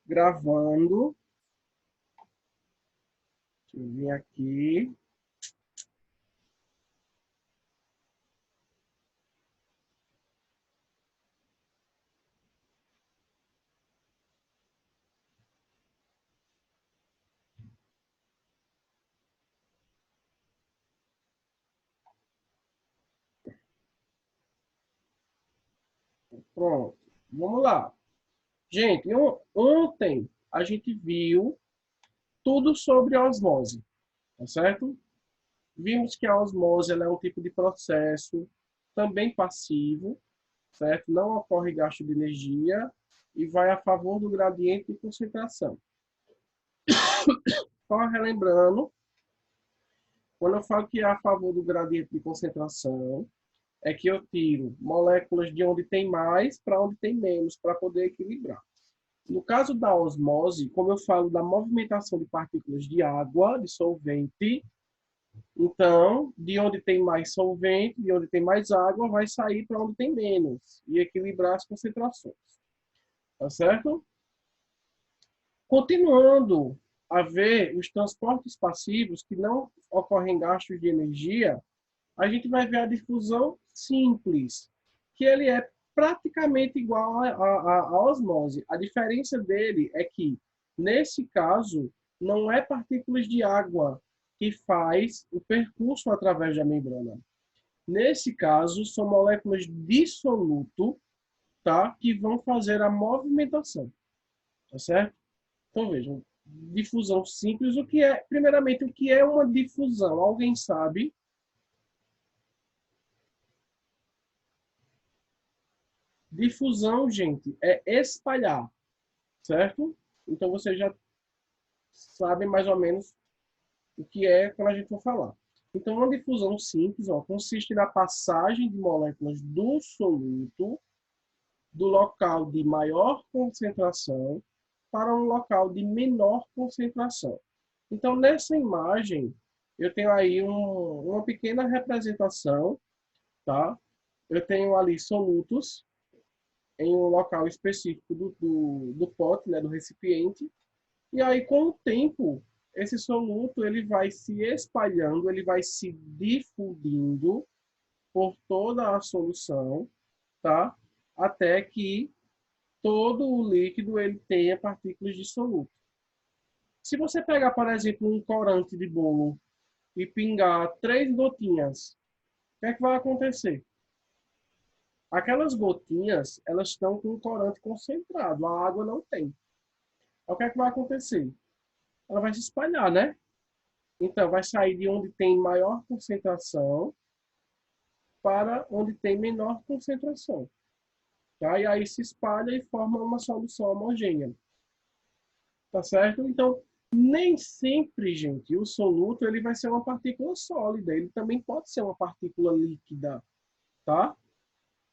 Gravando. Deixa eu vir aqui. Pronto. Vamos lá. Gente, ontem a gente viu tudo sobre a osmose, tá certo? Vimos que a osmose ela é um tipo de processo também passivo, certo? Não ocorre gasto de energia e vai a favor do gradiente de concentração. Só relembrando, quando eu falo que é a favor do gradiente de concentração, é que eu tiro moléculas de onde tem mais para onde tem menos, para poder equilibrar. No caso da osmose, como eu falo da movimentação de partículas de água, de solvente, então, de onde tem mais solvente, de onde tem mais água, vai sair para onde tem menos e equilibrar as concentrações. Tá certo? Continuando a ver os transportes passivos que não ocorrem gastos de energia, a gente vai ver a difusão simples, que ele é praticamente igual à osmose. A diferença dele é que, nesse caso, não é partículas de água que faz o percurso através da membrana. Nesse caso, são moléculas de soluto, tá, que vão fazer a movimentação, tá certo? Então, vejam, difusão simples, o que é, primeiramente, o que é uma difusão? Alguém sabe? Difusão, gente, é espalhar, certo? Então você já sabe mais ou menos o que é quando a gente for falar. Então, uma difusão simples consiste na passagem de moléculas do soluto do local de maior concentração para um local de menor concentração. Então, nessa imagem, eu tenho aí uma pequena representação, tá? Eu tenho ali solutos em um local específico do pote, né, do recipiente. E aí, com o tempo, esse soluto ele vai se espalhando, ele vai se difundindo por toda a solução, tá? Até que todo o líquido ele tenha partículas de soluto. Se você pegar, por exemplo, um corante de bolo e pingar 3 gotinhas, o que é que vai acontecer? Aquelas gotinhas, elas estão com o corante concentrado, a água não tem. O que é que vai acontecer? Ela vai se espalhar, né? Então, vai sair de onde tem maior concentração para onde tem menor concentração. Tá? E aí se espalha e forma uma solução homogênea. Tá certo? Então, nem sempre, gente, o soluto ele vai ser uma partícula sólida. Ele também pode ser uma partícula líquida. Tá?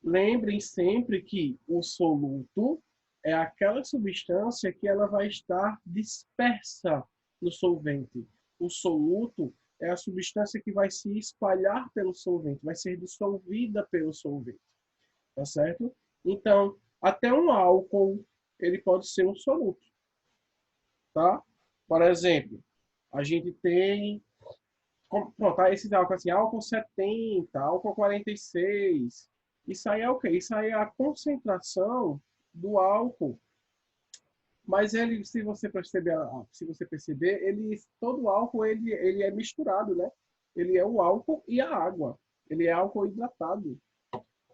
Lembrem sempre que o soluto é aquela substância que ela vai estar dispersa no solvente. O soluto é a substância que vai se espalhar pelo solvente, vai ser dissolvida pelo solvente, tá certo? Então, até um álcool, ele pode ser um soluto, tá? Por exemplo, a gente tem, pronto, esses álcool assim, álcool 70, álcool 46. Isso aí é o quê? Isso aí é a concentração do álcool. Mas ele, se você perceber, ele, todo álcool ele é misturado, né? Ele é o álcool e a água. Ele é álcool hidratado.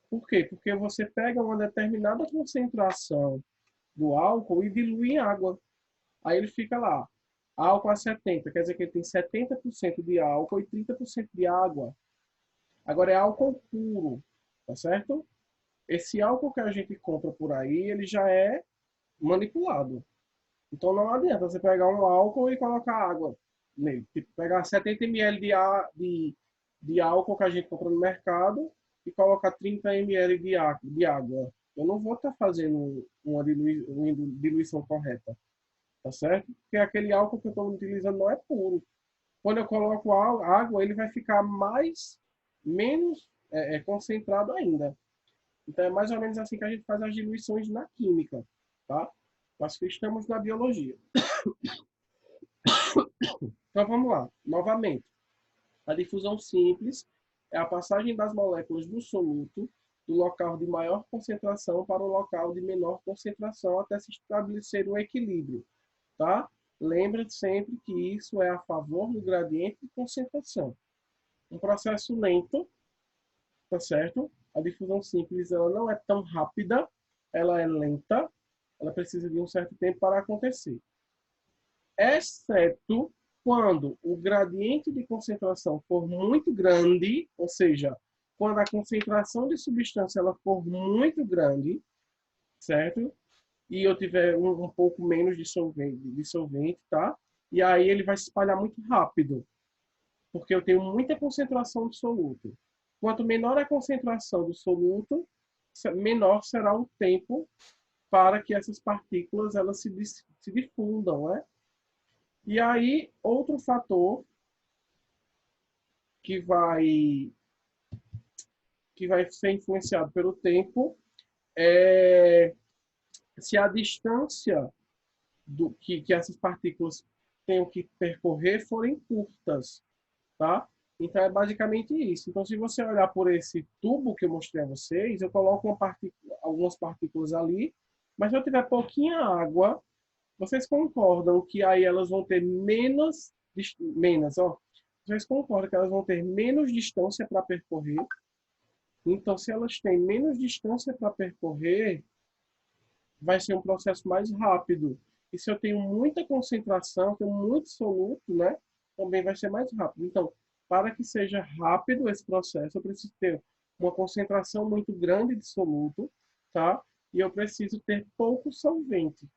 Por quê? Porque você pega uma determinada concentração do álcool e dilui em água. Aí ele fica lá. Álcool a 70, quer dizer que ele tem 70% de álcool e 30% de água. Agora é álcool puro, tá certo? Esse álcool que a gente compra por aí, ele já é manipulado. Então não adianta você pegar um álcool e colocar água nele. Tipo, pegar 70 ml de álcool que a gente compra no mercado e colocar 30 ml de água. Eu não vou estar fazendo uma diluição correta, tá certo? Porque aquele álcool que eu estou utilizando não é puro. Quando eu coloco água, ele vai ficar menos concentrado ainda. Então é mais ou menos assim que a gente faz as diluições na química, tá? Nós que estamos na biologia. Então vamos lá, novamente. A difusão simples é a passagem das moléculas do soluto do local de maior concentração para o local de menor concentração até se estabelecer um equilíbrio, tá? Lembra sempre que isso é a favor do gradiente de concentração. Um processo lento, tá certo? A difusão simples ela não é tão rápida, ela é lenta, ela precisa de um certo tempo para acontecer. Exceto quando o gradiente de concentração for muito grande, ou seja, quando a concentração de substância ela for muito grande, certo? E eu tiver um pouco menos de dissolvente, tá? E aí ele vai se espalhar muito rápido, porque eu tenho muita concentração de soluto. Quanto menor a concentração do soluto, menor será o tempo para que essas partículas elas se difundam, né? E aí, outro fator que vai, que vai ser influenciado pelo tempo é se a distância que essas partículas tenham que percorrer forem curtas, tá? Então, é basicamente isso. Então, se você olhar por esse tubo que eu mostrei a vocês, eu coloco algumas partículas ali, mas se eu tiver pouquinha água, vocês concordam que aí elas vão ter menos, ó, vocês concordam que elas vão ter menos distância para percorrer? Então, se elas têm menos distância para percorrer, vai ser um processo mais rápido. E se eu tenho muita concentração, tenho muito soluto, né? Também vai ser mais rápido. Então, para que seja rápido esse processo, eu preciso ter uma concentração muito grande de soluto, tá? E eu preciso ter pouco solvente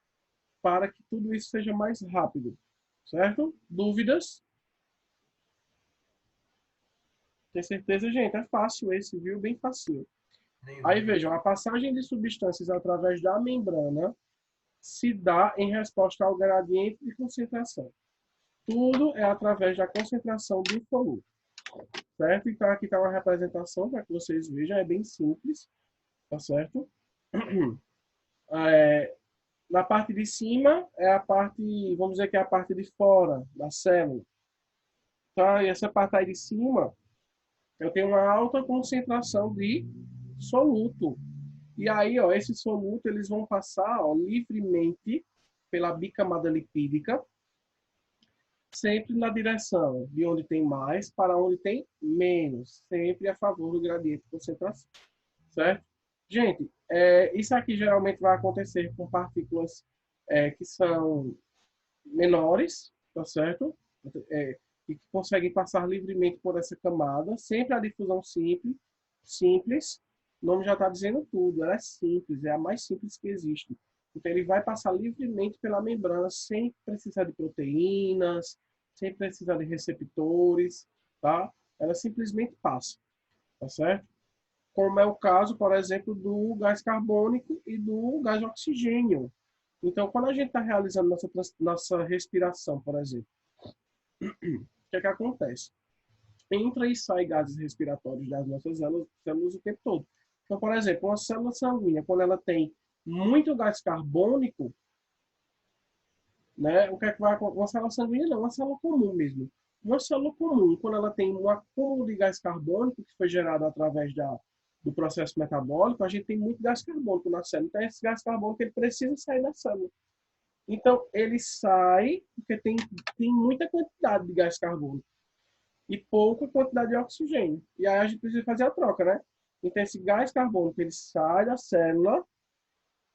para que tudo isso seja mais rápido, certo? Dúvidas? Tem certeza, gente? É fácil esse, viu? Bem fácil. Aí vejam, a passagem de substâncias através da membrana se dá em resposta ao gradiente de concentração. Tudo é através da concentração do soluto, certo? Então aqui está uma representação para que vocês vejam, é bem simples, tá certo? Na parte de cima é a parte, vamos dizer que é a parte de fora da célula, tá? E essa parte aí de cima, eu tenho uma alta concentração de soluto. E aí, ó, esse soluto eles vão passar, ó, livremente pela bicamada lipídica, sempre na direção de onde tem mais para onde tem menos, sempre a favor do gradiente de concentração, certo? Gente, isso aqui geralmente vai acontecer com partículas que são menores, tá certo? E que conseguem passar livremente por essa camada, sempre a difusão simples, o nome já está dizendo tudo, ela é simples, é a mais simples que existe. Então ele vai passar livremente pela membrana sem precisar de proteínas, sem precisar de receptores, tá? Ela simplesmente passa, tá certo? Como é o caso, por exemplo, do gás carbônico e do gás oxigênio. Então, quando a gente está realizando nossa respiração, por exemplo, o que é que acontece? Entra e sai gases respiratórios das nossas células o tempo todo. Então, por exemplo, uma célula sanguínea, quando ela tem muito gás carbônico, né, o que é que vai acontecer? Uma célula sanguínea não, uma célula comum mesmo. Uma célula comum, quando ela tem um acúmulo de gás carbônico que foi gerado através do processo metabólico, a gente tem muito gás carbônico na célula. Então, esse gás carbônico ele precisa sair da célula. Então, ele sai porque tem muita quantidade de gás carbônico e pouca quantidade de oxigênio. E aí a gente precisa fazer a troca, né? Então, esse gás carbônico ele sai da célula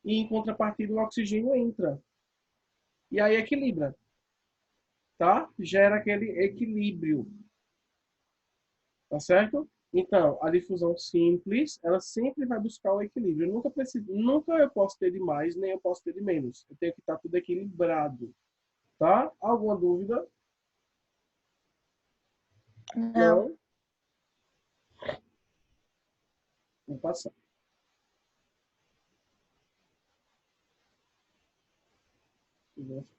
e, em contrapartida, o oxigênio entra. E aí equilibra, tá? Gera aquele equilíbrio, tá certo? Então, a difusão simples, ela sempre vai buscar o equilíbrio. Nunca eu posso ter de mais, nem eu posso ter de menos. Eu tenho que estar tudo equilibrado, tá? Alguma dúvida? Não. Não? Vou passar.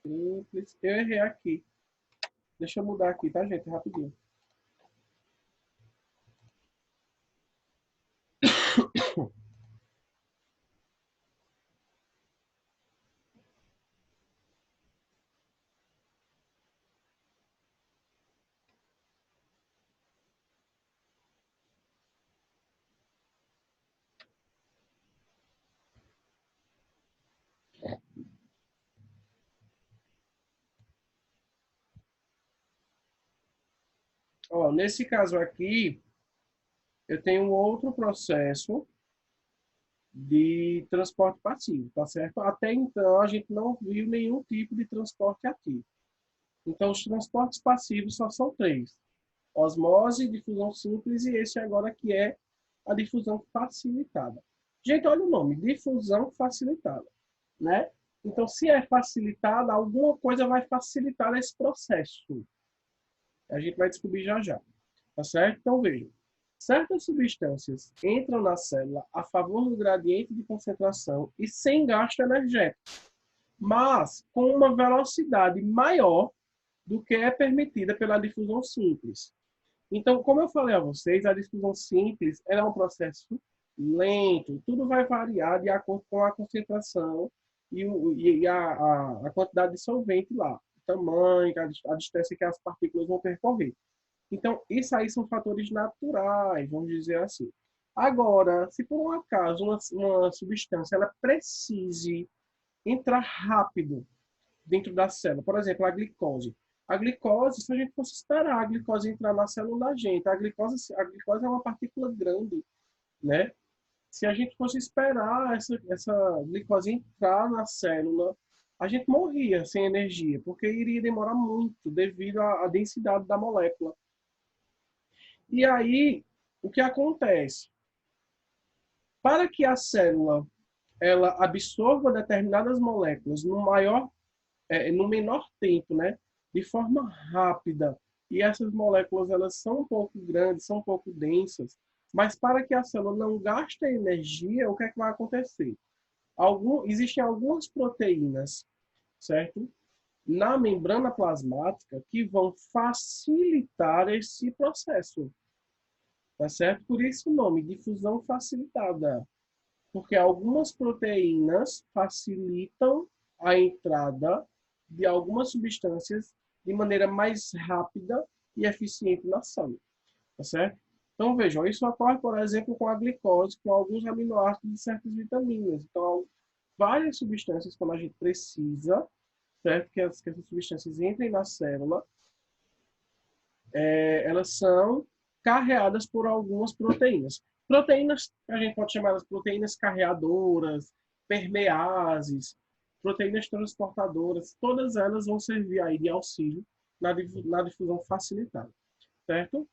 Simples. Eu errei aqui. Deixa eu mudar aqui, tá, gente? Rapidinho. Ó, nesse caso aqui, eu tenho outro processo de transporte passivo, tá certo? Até então, a gente não viu nenhum tipo de transporte ativo. Então, os transportes passivos só são três: osmose, difusão simples e esse agora que é a difusão facilitada. Gente, olha o nome, difusão facilitada, né? Então, se é facilitada, alguma coisa vai facilitar esse processo. A gente vai descobrir já já, tá certo? Então, vejam. Certas substâncias entram na célula a favor do gradiente de concentração e sem gasto energético, mas com uma velocidade maior do que é permitida pela difusão simples. Então, como eu falei a vocês, a difusão simples é um processo lento, tudo vai variar de acordo com a concentração e a quantidade de solvente lá, o tamanho, a distância que as partículas vão percorrer. Então, isso aí são fatores naturais, vamos dizer assim. Agora, se por um acaso uma substância ela precise entrar rápido dentro da célula, por exemplo, a glicose. A glicose, se a gente fosse esperar a glicose entrar na célula da gente, a glicose é uma partícula grande, né? Se a gente fosse esperar essa glicose entrar na célula, a gente morria sem energia, porque iria demorar muito devido à densidade da molécula. E aí, o que acontece? Para que a célula ela absorva determinadas moléculas no menor tempo, né, de forma rápida, e essas moléculas elas são um pouco grandes, são um pouco densas, mas para que a célula não gaste energia, o que é que vai acontecer? Existem algumas proteínas, certo? Na membrana plasmática que vão facilitar esse processo. Tá certo? Por isso o nome, difusão facilitada. Porque algumas proteínas facilitam a entrada de algumas substâncias de maneira mais rápida e eficiente na célula. Tá certo? Então, vejam, isso ocorre, por exemplo, com a glicose, com alguns aminoácidos de certas vitaminas. Então, várias substâncias, quando a gente precisa, certo? Que essas substâncias entrem na célula, elas são carreadas por algumas proteínas. Proteínas, a gente pode chamar de proteínas carreadoras, permeases, proteínas transportadoras, todas elas vão servir aí de auxílio na difusão facilitada, certo?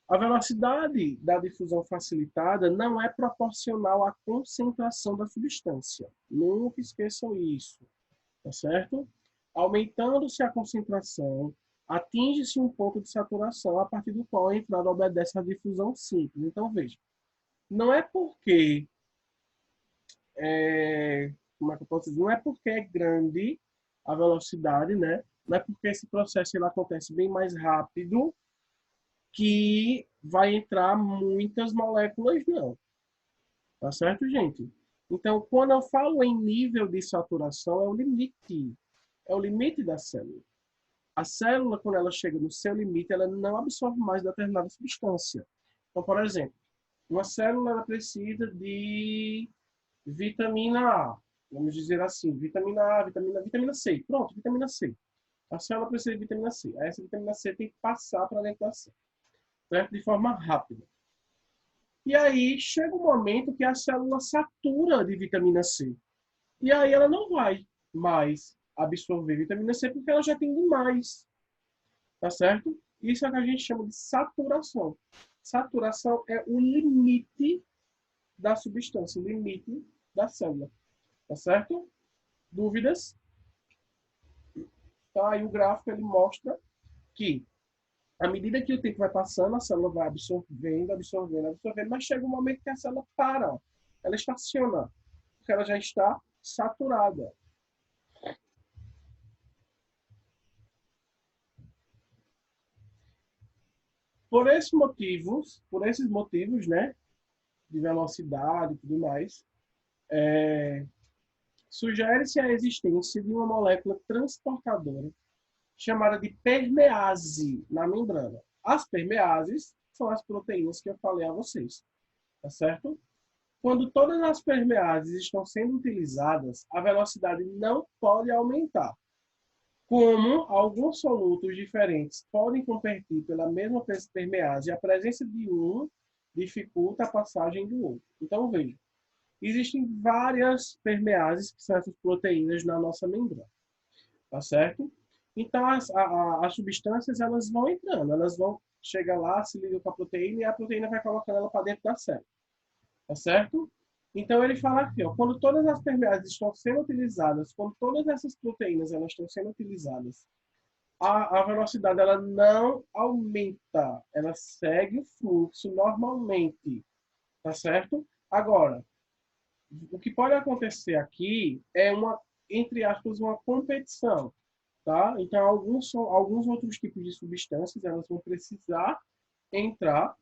A velocidade da difusão facilitada não é proporcional à concentração da substância. Nunca esqueçam isso, tá certo? Aumentando-se a concentração, atinge-se um ponto de saturação a partir do qual a entrada obedece à difusão simples. Então, veja, não é porque como é que eu posso dizer? Não é porque é grande a velocidade, né? Não é porque esse processo ele acontece bem mais rápido que vai entrar muitas moléculas, não. Tá certo, gente? Então, quando eu falo em nível de saturação, é o limite da célula. A célula, quando ela chega no seu limite, ela não absorve mais determinada substância. Então, por exemplo, uma célula ela precisa de vitamina A, vamos dizer assim, vitamina A, vitamina C. Pronto, vitamina C. A célula precisa de vitamina C. Aí essa vitamina C tem que passar para dentro da célula, certo? De forma rápida. E aí chega um momento que a célula satura de vitamina C. E aí ela não vai mais absorver vitamina C porque ela já tem demais. Tá certo? Isso é o que a gente chama de saturação. Saturação é o limite da substância, o limite da célula. Tá certo? Dúvidas? Então, aí o gráfico ele mostra que, à medida que o tempo vai passando, a célula vai absorvendo, mas chega um momento que a célula para, ó. Ela estaciona, porque ela já está saturada. Por esses motivos, né, de velocidade e tudo mais, sugere-se a existência de uma molécula transportadora chamada de permease na membrana. As permeases são as proteínas que eu falei a vocês, tá certo? Quando todas as permeases estão sendo utilizadas, a velocidade não pode aumentar. como alguns solutos diferentes podem competir pela mesma permease e a presença de um dificulta a passagem do outro. Então, veja, existem várias permeases, que são essas proteínas na nossa membrana, tá certo? Então, as substâncias, elas vão entrando, elas vão chegar lá, se ligam com a proteína e a proteína vai colocando ela para dentro da célula, tá certo? Então, ele fala aqui, ó, quando todas as permeases estão sendo utilizadas, quando todas essas proteínas elas estão sendo utilizadas, a velocidade ela não aumenta, ela segue o fluxo normalmente, tá certo? Agora, o que pode acontecer aqui é uma, entre aspas, uma competição, tá? Então, alguns outros tipos de substâncias, elas vão precisar entrar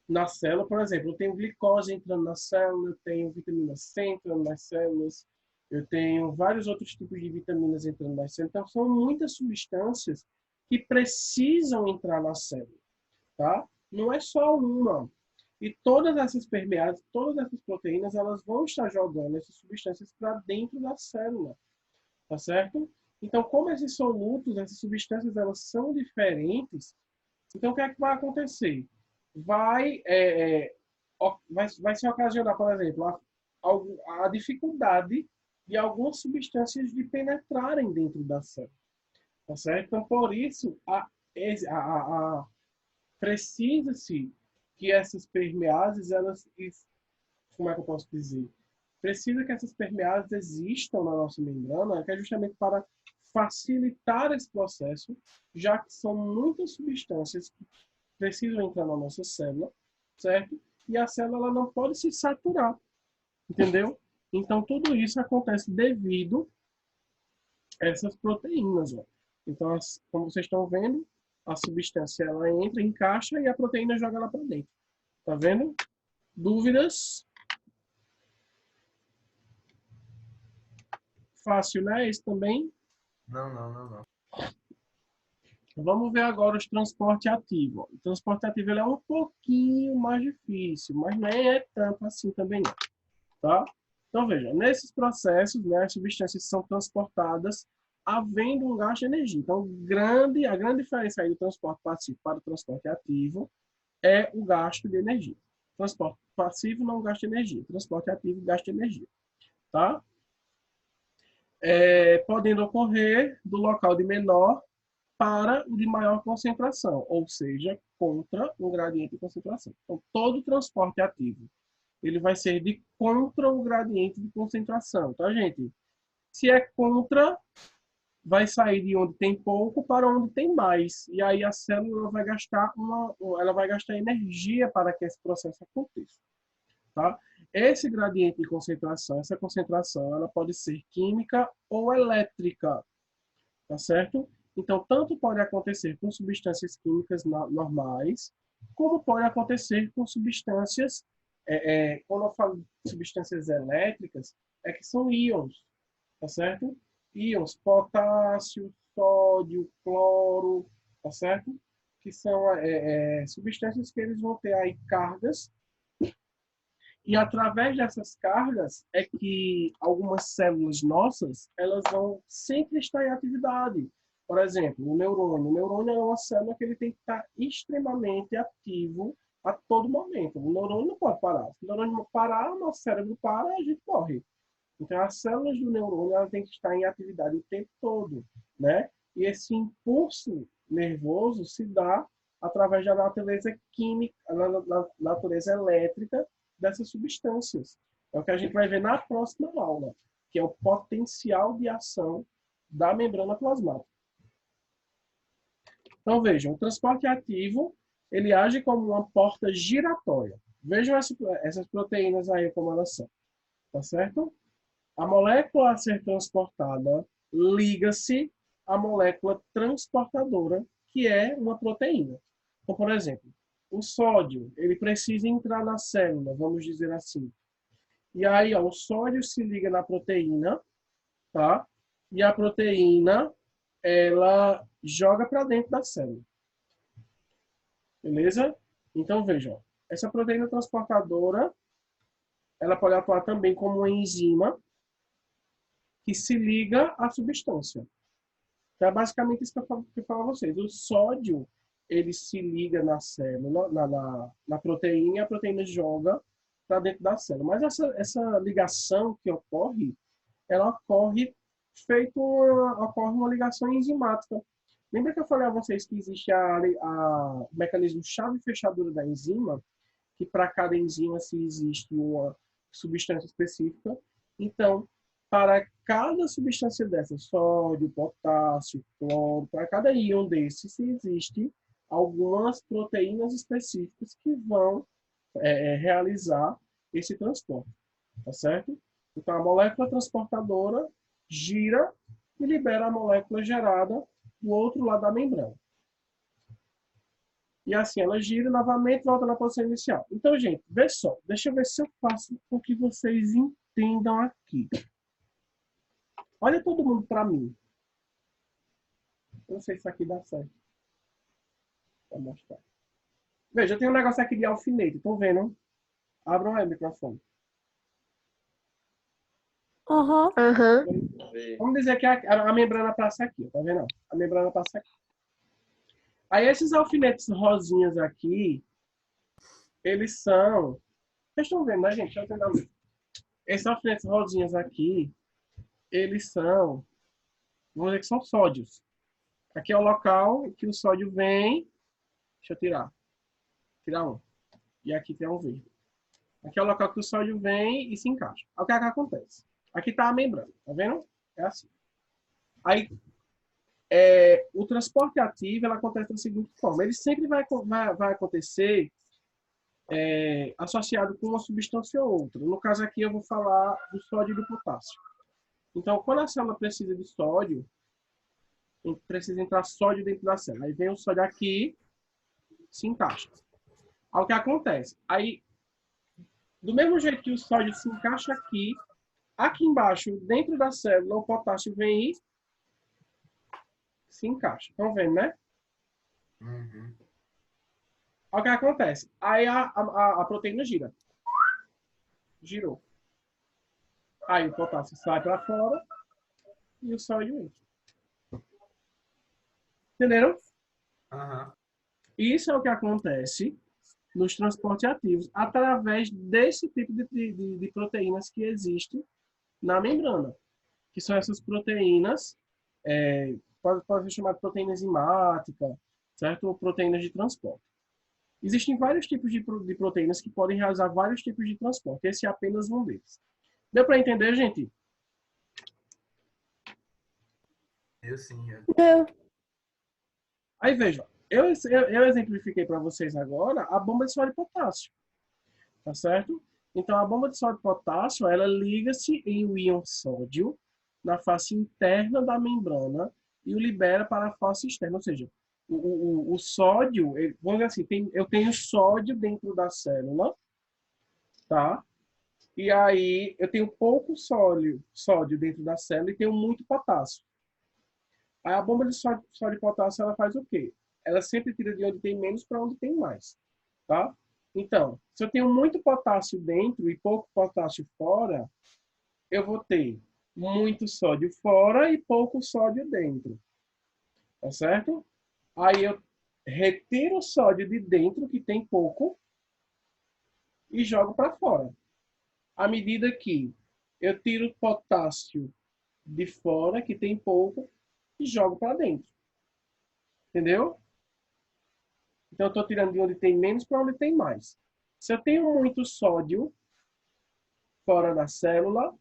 na célula. Por exemplo, eu tenho glicose entrando na célula, eu tenho vitamina C entrando nas células, eu tenho vários outros tipos de vitaminas entrando nas células. Então, são muitas substâncias que precisam entrar na célula, tá? Não é só uma. E todas essas permeases, todas essas proteínas, elas vão estar jogando essas substâncias para dentro da célula, tá certo? Então, como esses solutos, essas substâncias, elas são diferentes, então o que é que vai acontecer? Vai se ocasionar, por exemplo, a dificuldade de algumas substâncias de penetrarem dentro da célula, tá certo? Então, por isso, precisa-se que essas permeases, elas, como é que eu posso dizer? Precisa que essas permeases existam na nossa membrana, que é justamente para facilitar esse processo, já que são muitas substâncias que precisam entrar na nossa célula, certo? E a célula ela não pode se saturar, entendeu? Então, tudo isso acontece devido a essas proteínas, ó. Então, como vocês estão vendo, a substância ela entra, encaixa e a proteína joga lá para dentro. Tá vendo? Dúvidas? Fácil, né? Esse também. Não. Vamos ver agora os transporte ativo. O transporte ativo ele é um pouquinho mais difícil, mas não é tanto assim também não, tá? Então veja, nesses processos, né, as substâncias são transportadas havendo um gasto de energia. Então, a grande diferença aí do transporte passivo para o transporte ativo é o gasto de energia. Transporte passivo não gasta energia, transporte ativo gasta energia, tá? Podendo ocorrer do local de menor para o de maior concentração, ou seja, contra o gradiente de concentração. Então, todo transporte ativo ele vai ser de contra o gradiente de concentração, tá, gente? Se é contra, vai sair de onde tem pouco para onde tem mais. E aí a célula ela vai gastar energia para que esse processo aconteça, tá? Esse gradiente de concentração, essa concentração, ela pode ser química ou elétrica, tá certo? Então, tanto pode acontecer com substâncias químicas normais, como pode acontecer com substâncias, quando eu falo de substâncias elétricas, é que são íons, tá certo? Íons, potássio, sódio, cloro, tá certo? Que são substâncias que eles vão ter aí cargas, e através dessas cargas é que algumas células nossas, elas vão sempre estar em atividade. Por exemplo, o neurônio. O neurônio é uma célula que ele tem que estar extremamente ativo a todo momento. O neurônio não pode parar. Se o neurônio parar, o nosso cérebro para e a gente morre. Então, as células do neurônio elas têm que estar em atividade o tempo todo, né? E esse impulso nervoso se dá através da natureza química, da natureza elétrica dessas substâncias. É o que a gente vai ver na próxima aula, que é o potencial de ação da membrana plasmática. Então, vejam, o transporte ativo, ele age como uma porta giratória. Vejam essas proteínas aí como elas são, tá certo? A molécula a ser transportada liga-se à molécula transportadora, que é uma proteína. Então, por exemplo, o sódio, ele precisa entrar na célula, vamos dizer assim. E aí, ó, o sódio se liga na proteína, tá? E a proteína, ela joga para dentro da célula. Beleza? Então, vejam, essa proteína transportadora, ela pode atuar também como uma enzima que se liga à substância. Então, é basicamente isso que eu falo a vocês. O sódio, ele se liga na célula, na proteína, e a proteína joga para dentro da célula. Mas essa ligação que ocorre, ela ocorre ocorre uma ligação enzimática. Lembra que eu falei a vocês que existe o mecanismo chave e fechadura da enzima, que para cada enzima se existe uma substância específica. Então, para cada substância dessa, sódio, potássio, cloro, para cada íon desse, se existe algumas proteínas específicas que vão realizar esse transporte, tá certo? Então, a molécula transportadora gira e libera a molécula gerada do outro lado da membrana. E assim ela gira novamente e volta na posição inicial. Então, gente, vê só. Deixa eu ver se eu faço com que vocês entendam aqui. Olha todo mundo para mim. Eu não sei se isso aqui dá certo. Vou mostrar. Veja, eu tenho um negócio aqui de alfinete. Estão vendo? Abram aí o microfone. Aham. Vamos dizer que a membrana passa aqui. Tá vendo? A membrana passa aqui. Aí esses alfinetes rosinhas aqui, eles são... Vocês estão vendo, né, gente? Deixa eu tentar ver. Esses alfinetes rosinhas aqui, eles são... Vamos dizer que são sódios. Aqui é o local que o sódio vem... Deixa eu tirar. Tirar um. E aqui tem um verde. Aqui é o local que o sódio vem e se encaixa. Aí o que é que acontece? Aqui está a membrana. Tá vendo? É assim. Aí... o transporte ativo ela acontece da seguinte forma. Ele sempre vai acontecer associado com uma substância ou outra. No caso aqui eu vou falar do sódio e do potássio. Então, quando a célula precisa de sódio, precisa entrar sódio dentro da célula. Aí vem o sódio aqui, se encaixa. Aí o que acontece? Aí, do mesmo jeito que o sódio se encaixa aqui embaixo, dentro da célula, o potássio vem e se encaixa. Estão vendo, né? Uhum. Olha o que acontece. Aí a proteína gira. Girou. Aí o potássio sai para fora e o sódio entra. Entenderam? Uhum. Isso é o que acontece nos transportes ativos através desse tipo de proteínas que existem na membrana. Que são essas proteínas, pode ser chamado de proteína enzimática, certo? Ou proteínas de transporte. Existem vários tipos de proteínas que podem realizar vários tipos de transporte. Esse é apenas um deles. Deu para entender, gente? Eu sim. Deu. Aí veja, eu exemplifiquei para vocês agora a bomba de sódio e potássio. Tá certo? Então, a bomba de sódio e potássio, ela liga-se em o íon sódio na face interna da membrana e o libera para a face externa. Ou seja, o sódio, vamos dizer assim, eu tenho sódio dentro da célula, tá? E aí eu tenho pouco sódio dentro da célula e tenho muito potássio. Aí a bomba de sódio e potássio, ela faz o quê? Ela sempre tira de onde tem menos para onde tem mais, tá? Então, se eu tenho muito potássio dentro e pouco potássio fora, eu vou ter muito sódio fora e pouco sódio dentro, tá certo? Aí eu retiro o sódio de dentro, que tem pouco, e jogo para fora. À medida que eu tiro o potássio de fora, que tem pouco, e jogo para dentro. Entendeu? Então, eu estou tirando de onde tem menos para onde tem mais. Se eu tenho muito sódio fora da célula,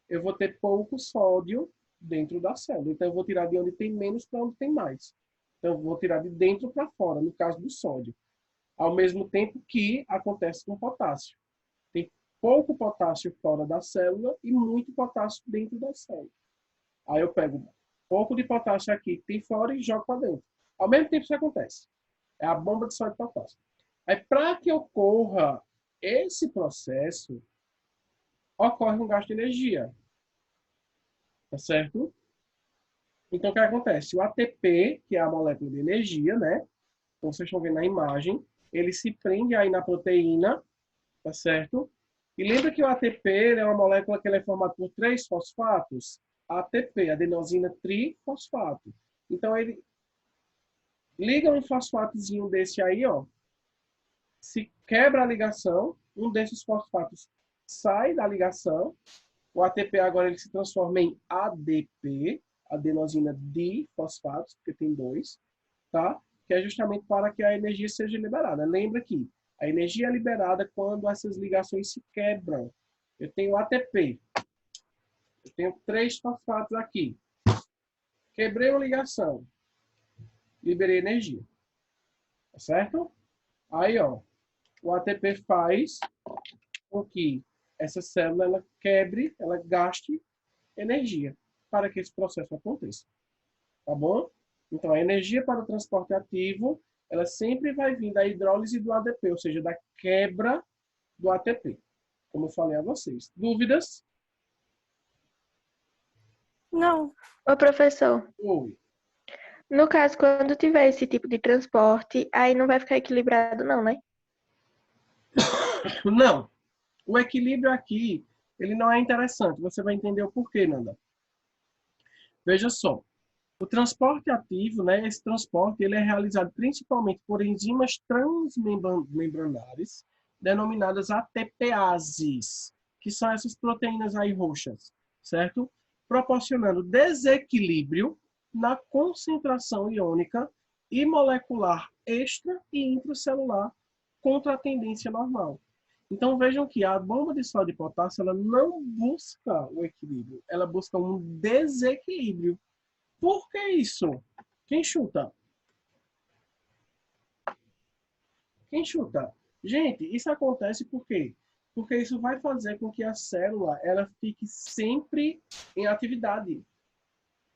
eu vou ter pouco sódio dentro da célula. Então, eu vou tirar de onde tem menos para onde tem mais. Então, eu vou tirar de dentro para fora, no caso do sódio. Ao mesmo tempo que acontece com o potássio. Tem pouco potássio fora da célula e muito potássio dentro da célula. Aí eu pego pouco de potássio aqui que tem fora e jogo para dentro. Ao mesmo tempo isso acontece. É a bomba de sódio e potássio. Aí, para que ocorra esse processo, ocorre um gasto de energia. Tá certo? Então, o que acontece? O ATP, que é a molécula de energia, né? Então, vocês estão vendo na imagem, ele se prende aí na proteína, tá certo? E lembra que o ATP é uma molécula que é formada por 3 fosfatos? ATP, adenosina trifosfato. Então, ele liga um fosfatozinho desse aí, ó. Se quebra a ligação, um desses fosfatos sai da ligação. O ATP agora ele se transforma em ADP, adenosina difosfato, porque tem dois, tá? Que é justamente para que a energia seja liberada. Lembra que a energia é liberada quando essas ligações se quebram. Eu tenho ATP. Eu tenho 3 fosfatos aqui. Quebrei uma ligação. Liberei energia. Tá certo? Aí, ó. O ATP faz com que essa célula ela quebre, ela gaste energia para que esse processo aconteça. Tá bom? Então, a energia para o transporte ativo, ela sempre vai vir da hidrólise do ADP, ou seja, da quebra do ATP. Como eu falei a vocês. Dúvidas? Não. Ô, professor, Oi. no caso, quando tiver esse tipo de transporte, aí não vai ficar equilibrado não, né? Não. O equilíbrio aqui, ele não é interessante. Você vai entender o porquê, Nanda. Veja só. O transporte ativo, né, esse transporte ele é realizado principalmente por enzimas transmembranares, denominadas ATPases, que são essas proteínas aí roxas, certo? Proporcionando desequilíbrio na concentração iônica e molecular extra e intracelular contra a tendência normal. Então vejam que a bomba de sódio e potássio ela não busca o equilíbrio, ela busca um desequilíbrio. Por que isso? Quem chuta? Quem chuta? Gente, isso acontece por quê? Porque isso vai fazer com que a célula ela fique sempre em atividade,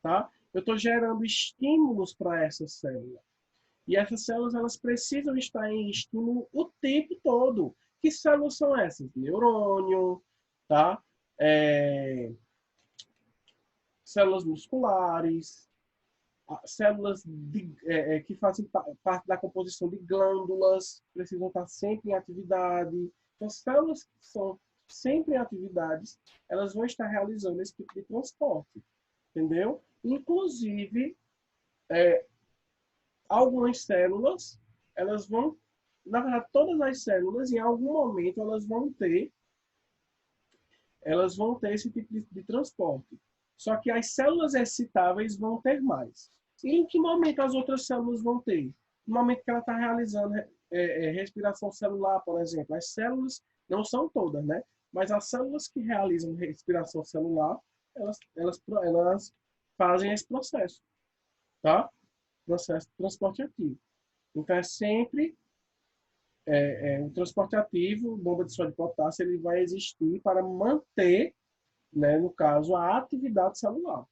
tá? Eu estou gerando estímulos para essa célula. E essas células elas precisam estar em estímulo o tempo todo. Que células são essas? Neurônio, tá? Células musculares, células que fazem parte da composição de glândulas, precisam estar sempre em atividade. Então, células que são sempre em atividades, elas vão estar realizando esse tipo de transporte, entendeu? Inclusive, algumas células, elas vão, na verdade, todas as células, em algum momento, elas vão ter esse tipo de transporte. Só que as células excitáveis vão ter mais. E em que momento as outras células vão ter? No momento que ela está realizando respiração celular, por exemplo. As células, não são todas, né? Mas as células que realizam respiração celular, elas fazem esse processo, tá? Processo de transporte ativo. Então, é sempre o transporte ativo, bomba de sódio e potássio, ele vai existir para manter, né, no caso, a atividade celular.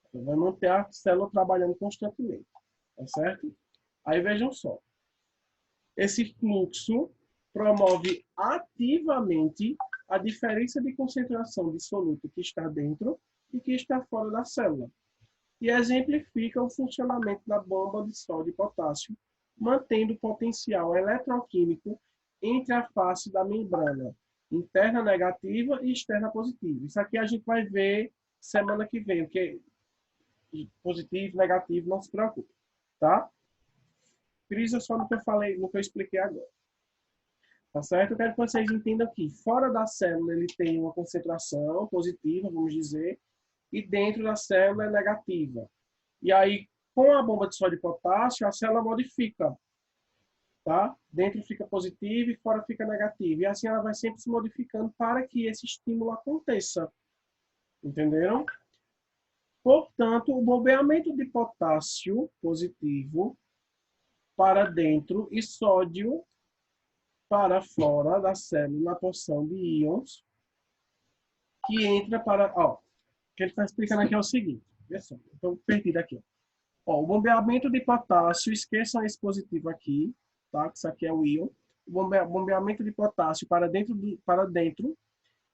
Então, vai manter a célula trabalhando constantemente, tá certo? Aí vejam só. Esse fluxo promove ativamente a diferença de concentração de soluto que está dentro e que está fora da célula. E exemplifica o funcionamento da bomba de sódio e potássio, mantendo o potencial eletroquímico entre a face da membrana interna negativa e externa positiva. Isso aqui a gente vai ver semana que vem, porque positivo, negativo, não se preocupe, tá? Frisa só no que eu falei, no que eu expliquei agora. Tá certo? Eu quero que vocês entendam que fora da célula ele tem uma concentração positiva, vamos dizer, e dentro da célula é negativa. E aí, com a bomba de sódio e potássio, a célula modifica, tá? Dentro fica positivo e fora fica negativo. E assim ela vai sempre se modificando para que esse estímulo aconteça. Entenderam? Portanto, o bombeamento de potássio positivo para dentro e sódio para fora da célula na porção de íons que entra para... Ó, o que ele está explicando aqui é o seguinte. Vê só, estou perdido aqui. Ó, o bombeamento de potássio, esqueçam esse positivo aqui, tá? Isso aqui é o íon. O bombeamento de potássio para dentro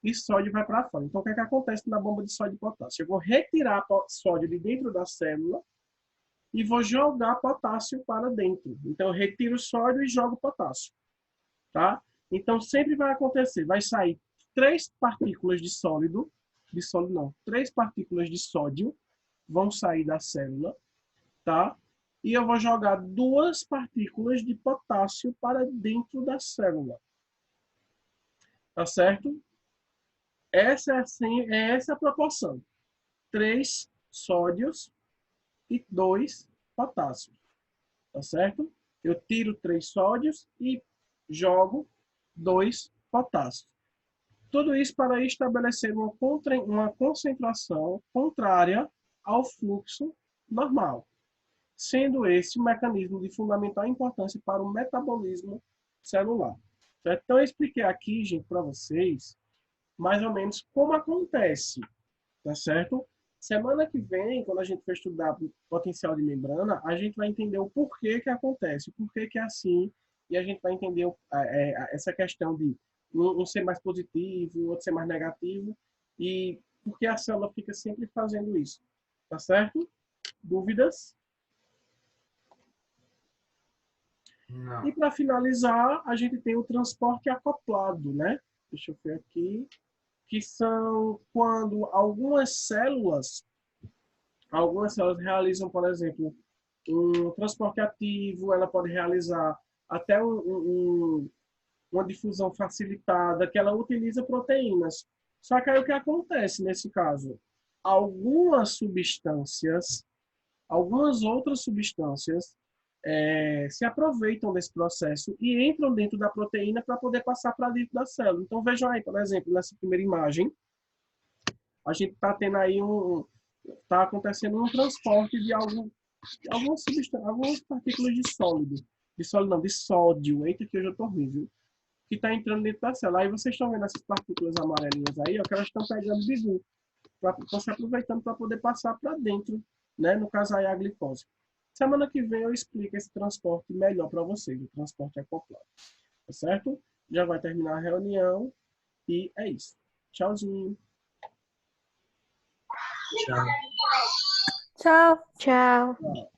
e sódio vai para fora. Então, o que é que acontece na bomba de sódio e potássio? Eu vou retirar sódio de dentro da célula e vou jogar potássio para dentro. Então, eu retiro o sódio e jogo potássio, tá? Então, sempre vai acontecer, vai sair 3 partículas de sólido de sódio não, 3 partículas de sódio vão sair da célula, tá? E eu vou jogar 2 partículas de potássio para dentro da célula. Tá certo? Essa é assim, essa a proporção. 3 sódios e 2 potássios. Tá certo? Eu tiro 3 sódios e jogo 2 potássios. Tudo isso para estabelecer uma concentração contrária ao fluxo normal, sendo esse um mecanismo de fundamental importância para o metabolismo celular. Certo? Então, eu expliquei aqui, gente, para vocês, mais ou menos como acontece, tá certo? Semana que vem, quando a gente for estudar potencial de membrana, a gente vai entender o porquê que acontece, o porquê que é assim, e a gente vai entender essa questão de um ser mais positivo, o outro ser mais negativo, e porque a célula fica sempre fazendo isso, tá certo? Dúvidas? E Não. para finalizar, a gente tem o transporte acoplado, né? Deixa eu ver aqui. Que são quando algumas células realizam, por exemplo, um transporte ativo, ela pode realizar até uma difusão facilitada, que ela utiliza proteínas. Só que aí o que acontece nesse caso? Algumas outras substâncias se aproveitam desse processo e entram dentro da proteína para poder passar para dentro da célula. Então, vejam aí, por exemplo, nessa primeira imagem, a gente está tendo aí está acontecendo um transporte de algumas partículas de sódio, eita que eu já estou horrível, que está entrando dentro da célula. Aí vocês estão vendo essas partículas amarelinhas aí, ó, que elas estão pegando bizu, estão se aproveitando para poder passar para dentro, né? No caso aí a glicose. Semana que vem eu explico esse transporte melhor para vocês, o transporte acoplado. Tá certo? Já vai terminar a reunião e é isso. Tchauzinho. Tchau. Tchau. Tchau. Tchau.